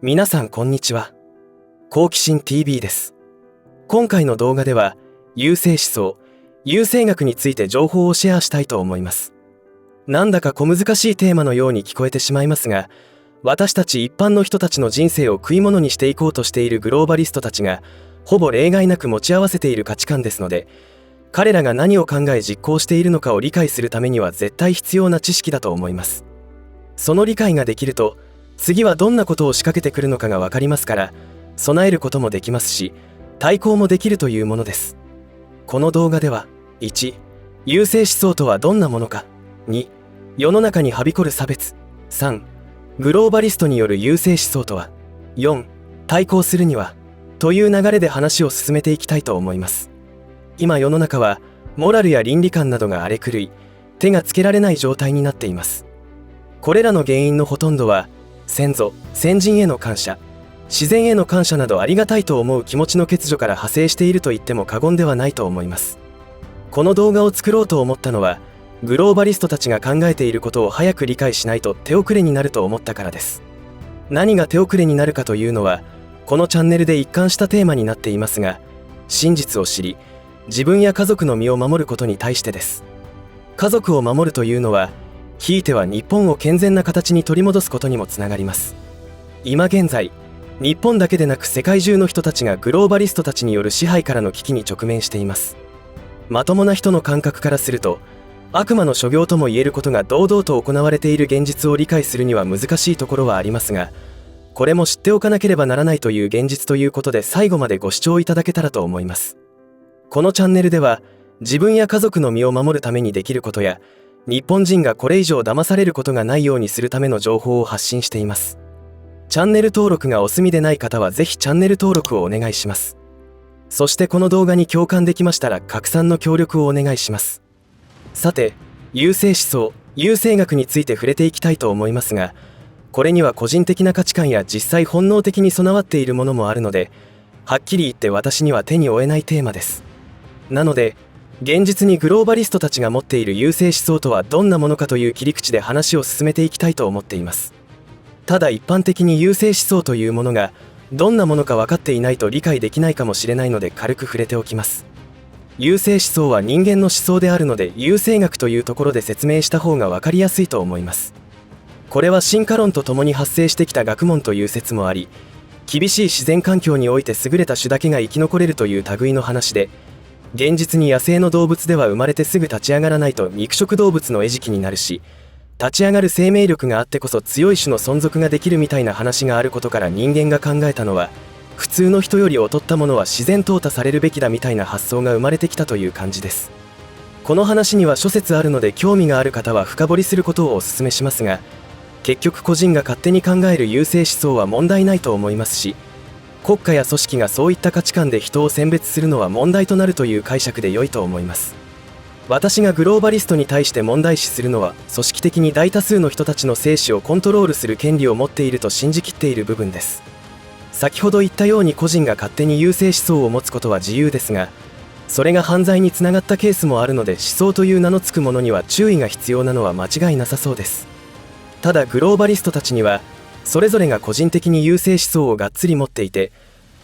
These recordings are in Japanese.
皆さんこんにちは。好奇心 TV です。今回の動画では優生思想、優生学について情報をシェアしたいと思います。なんだか小難しいテーマのように聞こえてしまいますが、私たち一般の人たちの人生を食い物にしていこうとしているグローバリストたちがほぼ例外なく持ち合わせている価値観ですので、彼らが何を考え実行しているのかを理解するためには絶対必要な知識だと思います。その理解ができると、次はどんなことを仕掛けてくるのかが分かりますから、備えることもできますし、対抗もできるというものです。この動画では、1、優生思想とはどんなものか、2、世の中にはびこる差別、3、グローバリストによる優生思想とは、4、対抗するには、という流れで話を進めていきたいと思います。今世の中は、モラルや倫理観などが荒れ狂い、手がつけられない状態になっています。これらの原因のほとんどは、先祖、先人への感謝、自然への感謝などありがたいと思う気持ちの欠如から派生していると言っても過言ではないと思います。この動画を作ろうと思ったのは、グローバリストたちが考えていることを早く理解しないと手遅れになると思ったからです。何が手遅れになるかというのは、このチャンネルで一貫したテーマになっていますが、真実を知り、自分や家族の身を守ることに対してです。家族を守るというのは、ひいては日本を健全な形に取り戻すことにもつながります。今現在、日本だけでなく世界中の人たちがグローバリストたちによる支配からの危機に直面しています。まともな人の感覚からすると、悪魔の所業とも言えることが堂々と行われている現実を理解するには難しいところはありますが、これも知っておかなければならないという現実ということで最後までご視聴いただけたらと思います。このチャンネルでは、自分や家族の身を守るためにできることや、日本人がこれ以上騙されることがないようにするための情報を発信しています。チャンネル登録がお済みでない方はぜひチャンネル登録をお願いします。そしてこの動画に共感できましたら拡散の協力をお願いします。さて、優生思想、優生学について触れていきたいと思いますが、これには個人的な価値観や実際本能的に備わっているものもあるので、はっきり言って私には手に負えないテーマです。なので、現実にグローバリストたちが持っている優生思想とはどんなものかという切り口で話を進めていきたいと思っています。ただ一般的に優生思想というものがどんなものか分かっていないと理解できないかもしれないので軽く触れておきます。優生思想は人間の思想であるので優生学というところで説明した方が分かりやすいと思います。これは進化論とともに発生してきた学問という説もあり、厳しい自然環境において優れた種だけが生き残れるという類の話で、現実に野生の動物では生まれてすぐ立ち上がらないと肉食動物の餌食になるし、立ち上がる生命力があってこそ強い種の存続ができるみたいな話があることから人間が考えたのは、普通の人より劣ったものは自然淘汰されるべきだみたいな発想が生まれてきたという感じです。この話には諸説あるので興味がある方は深掘りすることをお勧めしますが、結局個人が勝手に考える優生思想は問題ないと思いますし、国家や組織がそういった価値観で人を選別するのは問題となるという解釈で良いと思います。私がグローバリストに対して問題視するのは、組織的に大多数の人たちの生死をコントロールする権利を持っていると信じきっている部分です。先ほど言ったように個人が勝手に優生思想を持つことは自由ですが、それが犯罪につながったケースもあるので思想という名のつくものには注意が必要なのは間違いなさそうです。ただグローバリストたちには、それぞれが個人的に優生思想をがっつり持っていて、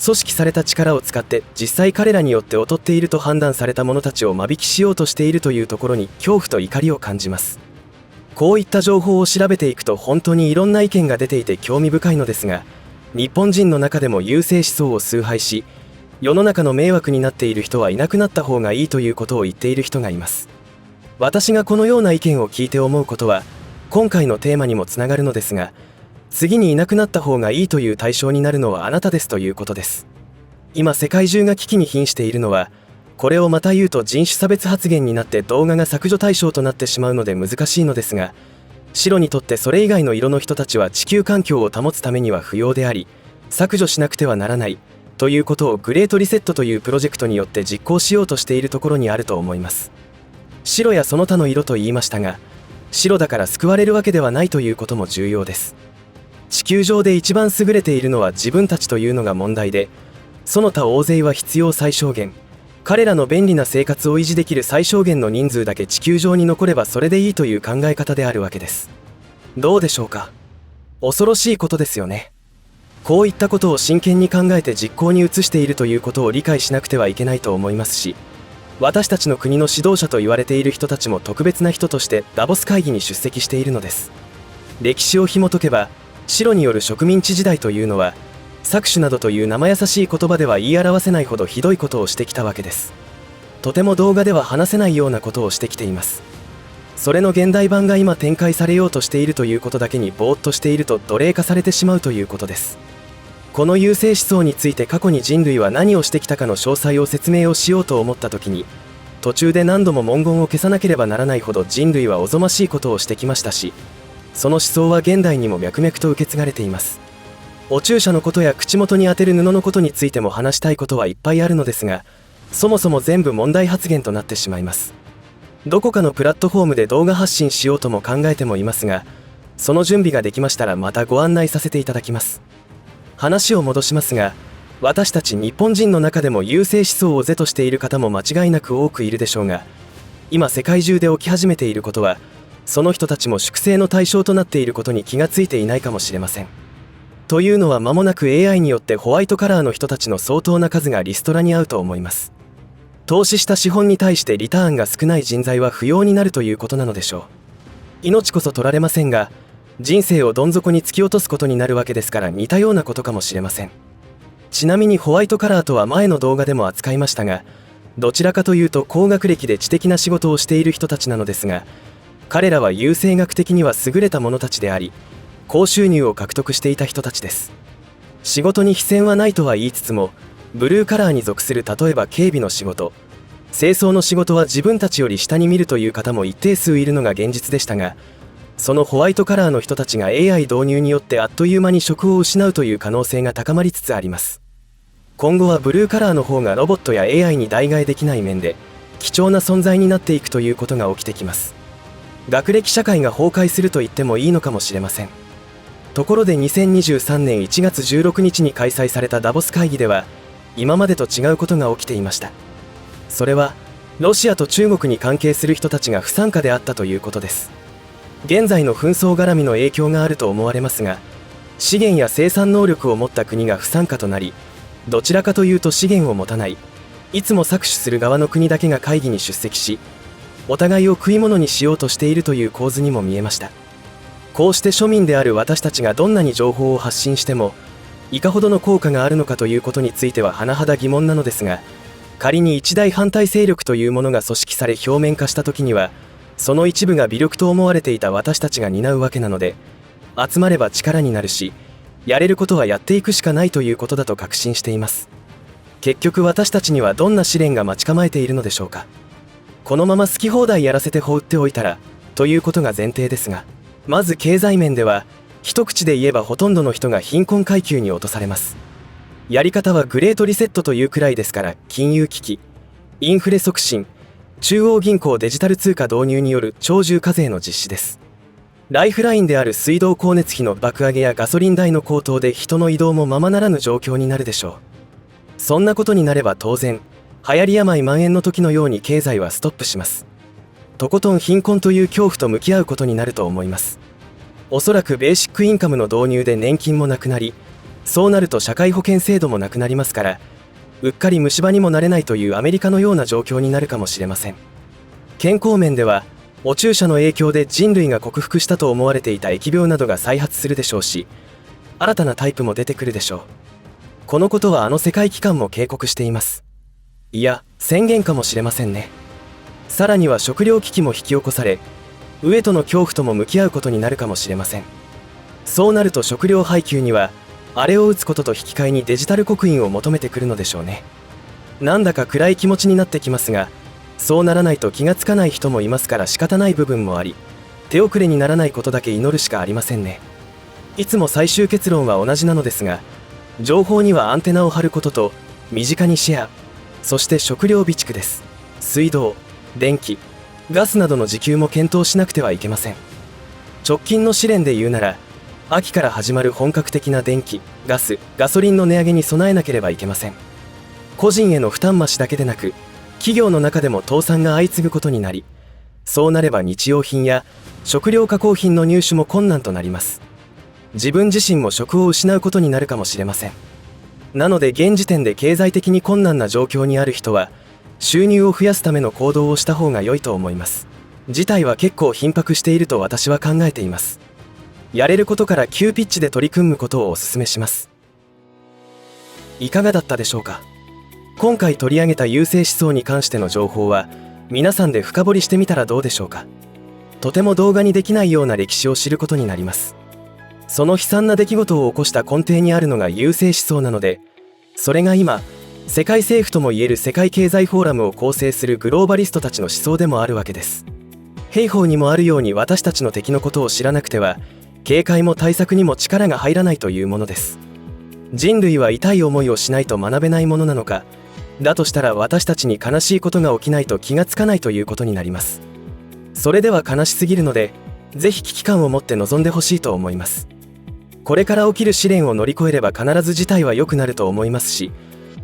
組織された力を使って実際彼らによって劣っていると判断された者たちを間引きしようとしているというところに恐怖と怒りを感じます。こういった情報を調べていくと本当にいろんな意見が出ていて興味深いのですが、日本人の中でも優生思想を崇拝し、世の中の迷惑になっている人はいなくなった方がいいということを言っている人がいます。私がこのような意見を聞いて思うことは、今回のテーマにもつながるのですが、次にいなくなった方がいいという対象になるのはあなたですということです。今世界中が危機に瀕しているのは、これをまた言うと人種差別発言になって動画が削除対象となってしまうので難しいのですが、白にとってそれ以外の色の人たちは地球環境を保つためには不要であり、削除しなくてはならないということをグレートリセットというプロジェクトによって実行しようとしているところにあると思います。白やその他の色と言いましたが、白だから救われるわけではないということも重要です。地球上で一番優れているのは自分たちというのが問題で、その他大勢は必要最小限、彼らの便利な生活を維持できる最小限の人数だけ地球上に残ればそれでいいという考え方であるわけです。どうでしょうか。恐ろしいことですよね。こういったことを真剣に考えて実行に移しているということを理解しなくてはいけないと思いますし、私たちの国の指導者と言われている人たちも特別な人としてダボス会議に出席しているのです。歴史を紐解けば、白による植民地時代というのは搾取などという生優しい言葉では言い表せないほどひどいことをしてきたわけです。とても動画では話せないようなことをしてきています。それの現代版が今展開されようとしているということだけにぼーっとしていると奴隷化されてしまうということです。この優生思想について過去に人類は何をしてきたかの詳細を説明をしようと思った時に、途中で何度も文言を消さなければならないほど人類はおぞましいことをしてきましたし、その思想は現代にも脈々と受け継がれています。お注射のことや口元に当てる布のことについても話したいことはいっぱいあるのですが、そもそも全部問題発言となってしまいます。どこかのプラットフォームで動画発信しようとも考えてもいますが、その準備ができましたらまたご案内させていただきます。話を戻しますが、私たち日本人の中でも優生思想を是としている方も間違いなく多くいるでしょうが、今世界中で起き始めていることは、その人たちも粛清の対象となっていることに気がついていないかもしれません。というのは間もなく AI によってホワイトカラーの人たちの相当な数がリストラに遭うと思います。投資した資本に対してリターンが少ない人材は不要になるということなのでしょう。命こそ取られませんが、人生をどん底に突き落とすことになるわけですから似たようなことかもしれません。ちなみにホワイトカラーとは前の動画でも扱いましたが、どちらかというと高学歴で知的な仕事をしている人たちなのですが、彼らは優生学的には優れた者たちであり、高収入を獲得していた人たちです。仕事に非戦はないとは言いつつも、ブルーカラーに属する例えば警備の仕事、清掃の仕事は自分たちより下に見るという方も一定数いるのが現実でしたが、そのホワイトカラーの人たちが AI 導入によってあっという間に職を失うという可能性が高まりつつあります。今後はブルーカラーの方がロボットや AI に代替できない面で貴重な存在になっていくということが起きてきます。学歴社会が崩壊すると言ってもいいのかもしれません。ところで2023年1月16日に開催されたダボス会議では、今までと違うことが起きていました。それはロシアと中国に関係する人たちが不参加であったということです。現在の紛争絡みの影響があると思われますが、資源や生産能力を持った国が不参加となり、どちらかというと資源を持たない、いつも搾取する側の国だけが会議に出席し、お互いを食い物にしようとしているという構図にも見えました。こうして庶民である私たちがどんなに情報を発信しても、いかほどの効果があるのかということについては甚だ疑問なのですが、仮に一大反対勢力というものが組織され表面化した時には、その一部が微力と思われていた私たちが担うわけなので、集まれば力になるし、やれることはやっていくしかないということだと確信しています。結局私たちにはどんな試練が待ち構えているのでしょうか。このまま好き放題やらせて放っておいたらということが前提ですが、まず経済面では一口で言えばほとんどの人が貧困階級に落とされます。やり方はグレートリセットというくらいですから、金融危機、インフレ促進、中央銀行デジタル通貨導入による鳥獣課税の実施です。ライフラインである水道光熱費の爆上げやガソリン代の高騰で人の移動もままならぬ状況になるでしょう。そんなことになれば当然、流行り病蔓延の時のように経済はストップします。とことん貧困という恐怖と向き合うことになると思います。おそらくベーシックインカムの導入で年金もなくなり、そうなると社会保険制度もなくなりますから、うっかり虫歯にもなれないというアメリカのような状況になるかもしれません。健康面では、お注射の影響で人類が克服したと思われていた疫病などが再発するでしょうし、新たなタイプも出てくるでしょう。このことはあの世界機関も警告しています。いや、宣言かもしれませんね。さらには食糧危機も引き起こされ、飢えとの恐怖とも向き合うことになるかもしれません。そうなると食糧配給には、あれを打つことと引き換えにデジタル刻印を求めてくるのでしょうね。なんだか暗い気持ちになってきますが、そうならないと気がつかない人もいますから仕方ない部分もあり、手遅れにならないことだけ祈るしかありませんね。いつも最終結論は同じなのですが、情報にはアンテナを張ることと、身近にシェア、そして食料備蓄です。水道、電気、ガスなどの自給も検討しなくてはいけません。直近の試練で言うなら、秋から始まる本格的な電気、ガス、ガソリンの値上げに備えなければいけません。個人への負担増しだけでなく、企業の中でも倒産が相次ぐことになり、そうなれば日用品や食料加工品の入手も困難となります。自分自身も職を失うことになるかもしれません。なので現時点で経済的に困難な状況にある人は収入を増やすための行動をした方が良いと思います。事態は結構緊迫していると私は考えています。やれることから急ピッチで取り組むことをお勧めします。いかがだったでしょうか。今回取り上げた優勢思想に関しての情報は皆さんで深掘りしてみたらどうでしょうか。とても動画にできないような歴史を知ることになります。その悲惨な出来事を起こした根底にあるのが優勢思想なので、それが今世界政府ともいえる世界経済フォーラムを構成するグローバリストたちの思想でもあるわけです。兵法にもあるように私たちの敵のことを知らなくては警戒も対策にも力が入らないというものです。人類は痛い思いをしないと学べないものなのか、だとしたら私たちに悲しいことが起きないと気がつかないということになります。それでは悲しすぎるので、ぜひ危機感を持って臨んでほしいと思います。これから起きる試練を乗り越えれば必ず事態は良くなると思いますし、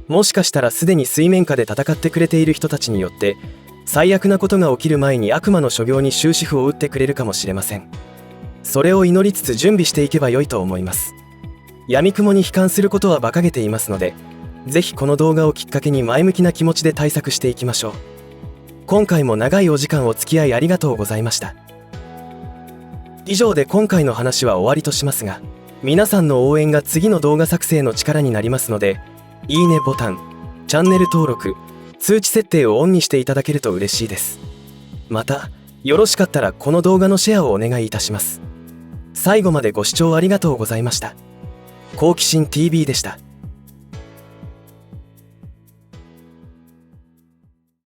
もしかしたらすでに水面下で戦ってくれている人たちによって最悪なことが起きる前に悪魔の所業に終止符を打ってくれるかもしれません。それを祈りつつ準備していけば良いと思います。闇雲に悲観することは馬鹿げていますので、ぜひこの動画をきっかけに前向きな気持ちで対策していきましょう。今回も長いお時間お付き合いありがとうございました。以上で今回の話は終わりとしますが、皆さんの応援が次の動画作成の力になりますので、いいねボタン、チャンネル登録、通知設定をオンにしていただけると嬉しいです。また、よろしかったらこの動画のシェアをお願いいたします。最後までご視聴ありがとうございました。好奇心 TV でした。